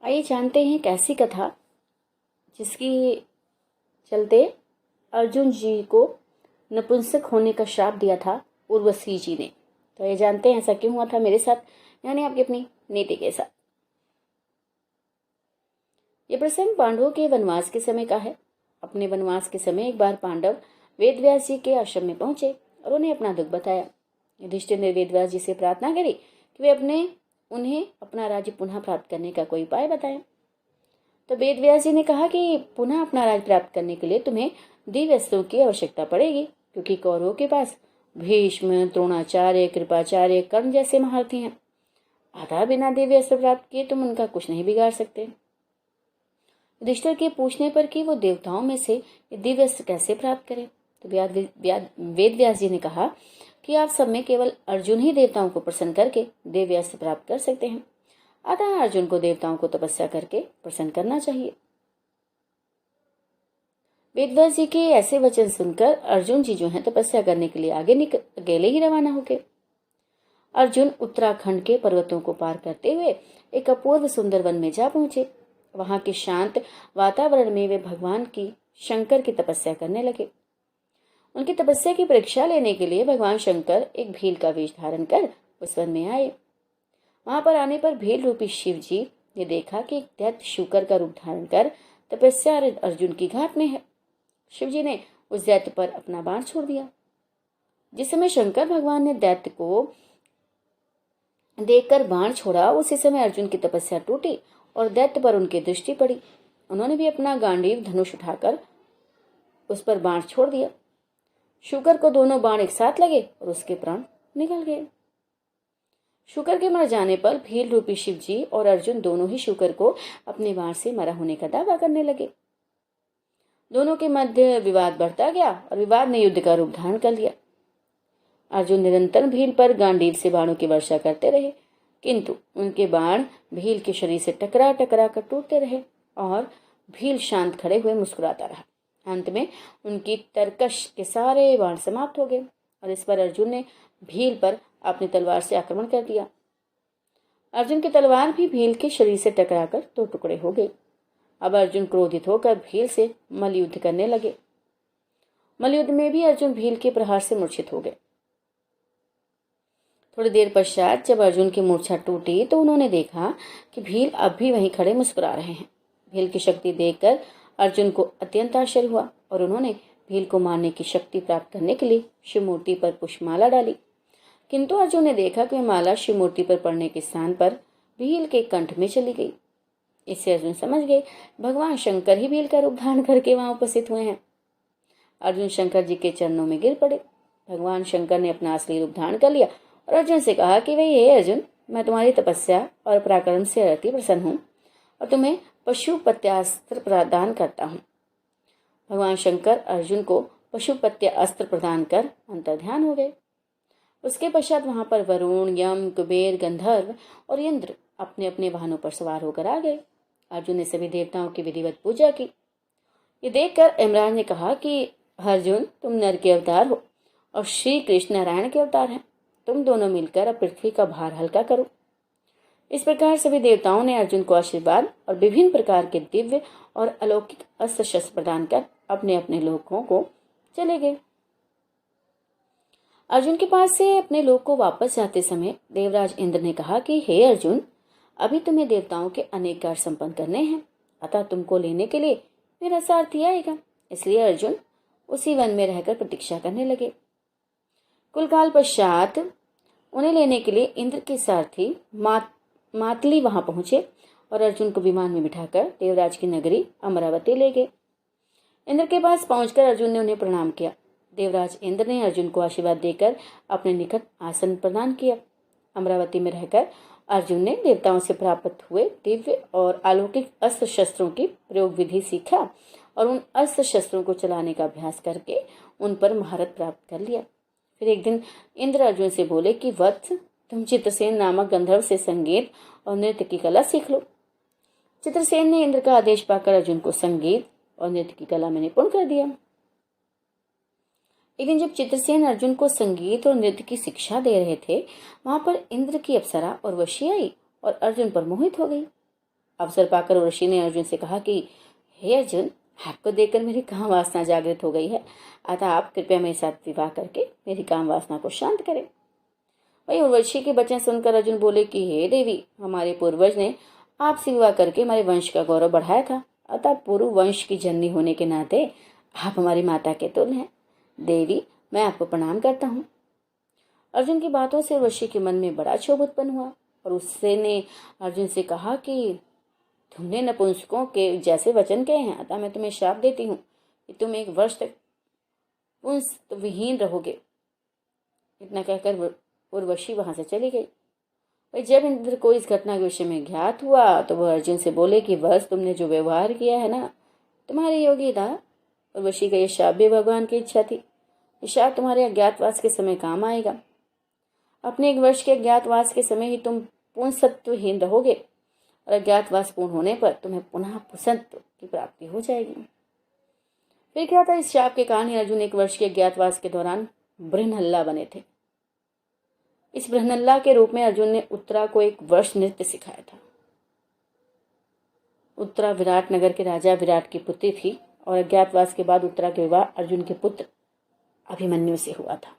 आइए जानते हैं एक ऐसी कथा जिसकी चलते अर्जुन जी को नपुंसक होने का श्राप दिया था उर्वशी जी ने। तो ये जानते हैं ऐसा क्यों हुआ था मेरे साथ, यानी आपकी अपनी नीति के साथ। ये प्रसंग पांडवों के वनवास के समय का है। अपने वनवास के समय एक बार पांडव वेदव्यास जी के आश्रम में पहुंचे और उन्हें अपना दुख बताया। युधिष्ठिर ने वेदव्यास जी से प्रार्थना करी कि वे उन्हें अपना राज्य पुनः प्राप्त करने का कोई उपाय बताएं। तो वेदव्यास जी ने कहा कि पुनः अपना राज्य प्राप्त करने के लिए तुम्हें दिव्य अस्त्रों की आवश्यकता पड़ेगी, क्योंकि कौरवों के पास भीष्म, द्रोणाचार्य, कृपाचार्य, कर्ण जैसे महारथी हैं। अतः बिना दिव्य अस्त्र प्राप्त किए तुम उनका कुछ नहीं बिगाड़ सकते। युधिष्ठिर के पूछने पर कि वो देवताओं में से दिव्य अस्त्र कैसे प्राप्त करें, तो वेदव्यास जी ने कहा कि आप सब में केवल अर्जुन ही देवताओं को प्रसन्न करके दिव्य अस्त्र प्राप्त कर सकते हैं। अतः अर्जुन को देवताओं को तपस्या करके प्रसन्न करना चाहिए। वेदव्यास जी के ऐसे वचन सुनकर अर्जुन जी जो हैं तपस्या करने के लिए अकेले ही रवाना हो गए। अर्जुन उत्तराखंड के पर्वतों को पार करते हुए एक अपूर्व सुंदर वन में जा पहुंचे। वहां के शांत वातावरण में वे भगवान की शंकर की तपस्या करने लगे। उनकी तपस्या की परीक्षा लेने के लिए भगवान शंकर एक भील का वेश धारण कर उस वन में आए। वहां पर आने पर भील रूपी शिव जी ने देखा कि एक दैत्य शूकर का रूप धारण कर तपस्या अर्जुन की घात में है। शिव जी ने उस दैत्य पर अपना बाण छोड़ दिया। जिस समय शंकर भगवान ने दैत्य को देखकर बाण छोड़ा, उसी समय अर्जुन की तपस्या टूटी और दैत्य पर उनकी दृष्टि पड़ी। उन्होंने भी अपना गांडीव धनुष उठाकर उस पर बाण छोड़ दिया। शूकर को दोनों बाण एक साथ लगे और उसके प्राण निकल गए। शूकर के मर जाने पर भील रूपी शिव जी और अर्जुन दोनों ही शूकर को अपने बाण से मरा होने का दावा करने लगे। दोनों के मध्य विवाद बढ़ता गया और विवाद ने युद्ध का रूप धारण कर लिया। अर्जुन निरंतर भील पर गांडीव से बाणों की वर्षा करते रहे, किंतु उनके बाण भील के शरीर से टकरा टकरा कर टूटते रहे और भील शांत खड़े हुए मुस्कुराता रहा। अंत में उनकी तरकश के सारे बाण समाप्त हो गए और इस पर अर्जुन ने भील पर अपनी तलवार से आक्रमण कर दिया। अर्जुन की तलवार भी भील के शरीर से टकराकर दो टुकड़े हो गई। अब अर्जुन क्रोधित होकर भील से मल्लयुद्ध करने लगे। मल्लयुद्ध में भी अर्जुन भील के प्रहार से मूर्छित हो गए। थोड़ी देर पश्चात जब अर्जुन की मूर्छा टूटी तो उन्होंने देखा कि भील अब भी वहीं खड़े मुस्कुरा रहे हैं। भील की शक्ति देखकर अर्जुन को अत्यंत आश्चर्य हुआ और उन्होंने भील को मारने की शक्ति प्राप्त करने के लिए शिव मूर्ति पर पुष्पमाला डाली, किंतु अर्जुन ने देखा कि माला शिव मूर्ति पर पड़ने के स्थान पर भील के कंठ में चली गई। इससे अर्जुन समझ गए भगवान शंकर ही भील का रूप धारण करके वहां उपस्थित हुए हैं। अर्जुन शंकर जी के चरणों में गिर पड़े। भगवान शंकर ने अपना असली रूप धारण कर लिया और अर्जुन से कहा कि वही हे अर्जुन, मैं तुम्हारी तपस्या और पराक्रम से अति प्रसन्न हूँ और तुम्हें पशुपत्यास्त्र प्रदान करता हूँ। भगवान शंकर अर्जुन को पशुपत्य अस्त्र प्रदान कर अंतर्ध्यान हो गए। उसके पश्चात वहां पर वरुण, यम, कुबेर, गंधर्व और इंद्र अपने अपने वाहनों पर सवार होकर आ गए। अर्जुन ने सभी देवताओं की विधिवत पूजा की। ये देखकर यमराज ने कहा कि अर्जुन, तुम नर के अवतार हो और श्री कृष्ण नारायण के अवतार हैं। तुम दोनों मिलकर अब पृथ्वी का भार हल्का करो। इस प्रकार सभी देवताओं ने अर्जुन को आशीर्वाद और विभिन्न प्रकार के दिव्य और अलौकिक अस्त्र शस्त्र प्रदान कर अपने अपने लोकों को चले गए। अर्जुन के पास से अपने लोक को वापस जाते समय देवराज इंद्र ने कहा कि हे अर्जुन, अभी तुम्हें देवताओं के अनेक कार्य संपन्न करने हैं, अतः तुमको लेने के लिए मेरा सारथी आएगा। इसलिए अर्जुन उसी वन में रहकर प्रतीक्षा करने लगे। कुल काल पश्चात उन्हें लेने के लिए इंद्र के सारथी मातली वहां पहुंचे और अर्जुन को विमान में बिठाकर देवराज की नगरी अमरावती ले गए। इंद्र के पास पहुंचकर अर्जुन ने उन्हें प्रणाम किया। देवराज इंद्र ने अर्जुन को आशीर्वाद देकर अपने निकट आसन प्रदान किया। अमरावती में रहकर अर्जुन ने देवताओं से प्राप्त हुए दिव्य और अलौकिक अस्त्र शस्त्रों की प्रयोग विधि सीखा और उन अस्त्र शस्त्रों को चलाने का अभ्यास करके उन पर महारत प्राप्त कर लिया। फिर एक दिन इंद्र अर्जुन से बोले कि वत्स, तुम चित्रसेन नामक गंधर्व से संगीत और नृत्य की कला सीख लो। चित्रसेन ने इंद्र का आदेश पाकर अर्जुन को संगीत और नृत्य की कला में निपुण कर दिया। एक दिन जब चित्रसेन अर्जुन को संगीत और नृत्य की शिक्षा दे रहे थे, वहां पर इंद्र की अप्सरा उर्वशी आई और अर्जुन पर मोहित हो गई। अवसर पाकर उर्वशी ने अर्जुन से कहा कि हे अर्जुन, आपको देखकर मेरी काम वासना जागृत हो गई है, अतः आप कृपया मेरे साथ विवाह करके मेरी काम वासना को शांत करें। वही उर्वशी के वचन सुनकर अर्जुन बोले कि हे देवी, हमारे पूर्वज ने आपसे विवाह करके हमारे वंश का गौरव बढ़ाया था, अतः पूर्व वंश की जननी होने के नाते आप हमारी माता के तुल्य हैं। देवी, मैं आपको प्रणाम करता हूँ। अर्जुन की बातों से उर्वशी के मन में बड़ा क्षोभ उत्पन्न हुआ और उससे ने अर्जुन से कहा कि तुमने नपुंसकों के जैसे वचन कहे हैं, अतः मैं तुम्हें श्राप देती हूँ कि तुम 1 वर्ष तक पुंसविहीन रहोगे। इतना कहकर उर्वशी वहां से चली गई। भाई जब इंद्र को इस घटना के विषय में ज्ञात हुआ तो वह अर्जुन से बोले कि बस तुमने जो व्यवहार किया है ना, तुम्हारी योग्य था। उर्वशी का यह शाप भी भगवान की इच्छा थी। यह शाप तुम्हारे अज्ञातवास के समय काम आएगा। अपने 1 वर्ष के अज्ञातवास के समय ही तुम पुंसत्वहीन रहोगे और अज्ञातवास पूर्ण होने पर तुम्हें पुनः पुंसत्व की प्राप्ति हो जाएगी। फिर क्या था, इस शाप के कारण ही अर्जुन 1 वर्ष के अज्ञातवास के दौरान बृहन्नल्ला बने थे। इस बृहन्नल्ला के रूप में अर्जुन ने उत्तरा को 1 वर्ष नृत्य सिखाया था। उत्तरा विराट नगर के राजा विराट की पुत्री थी और अज्ञातवास के बाद उत्तरा के विवाह अर्जुन के पुत्र अभिमन्यु से हुआ था।